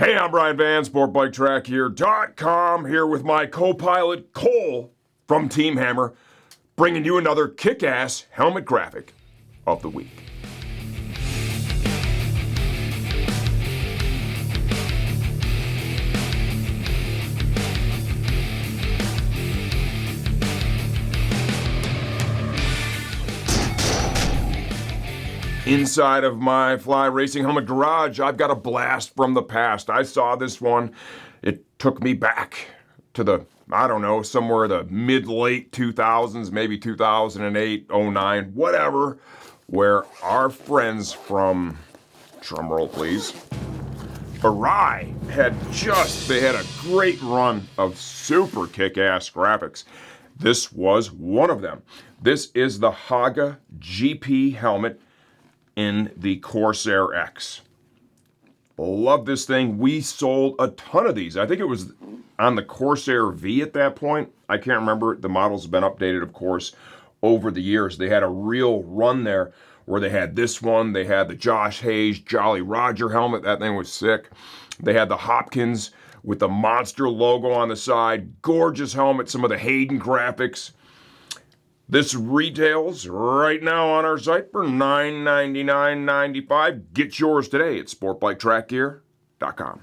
Hey, I'm Brian Van, SportBikeTrackHere.com, here with my co-pilot Cole from Team Hammer, bringing you another kick-ass helmet graphic of the week. Inside of my Fly Racing Helmet garage, I've got a blast from the past. I saw this one. It took me back to the, somewhere the mid-late 2000s, maybe 2008, 09, whatever, where our friends from, drumroll please, Arai they had a great run of super kick-ass graphics. This was one of them. This is the Haga GP helmet in the Corsair X. Love this thing. We sold a ton of these. I think it was on the Corsair V at that point. I can't remember. The model's been updated, of course, over the years. They had a real run there where they had this one. They had the Josh Hayes Jolly Roger helmet. That thing was sick. They had the Hopkins with the monster logo on the side. Gorgeous helmet. Some of the Hayden graphics. This retails right now on our site for $999.95. Get yours today at SportBikeTrackHere.com.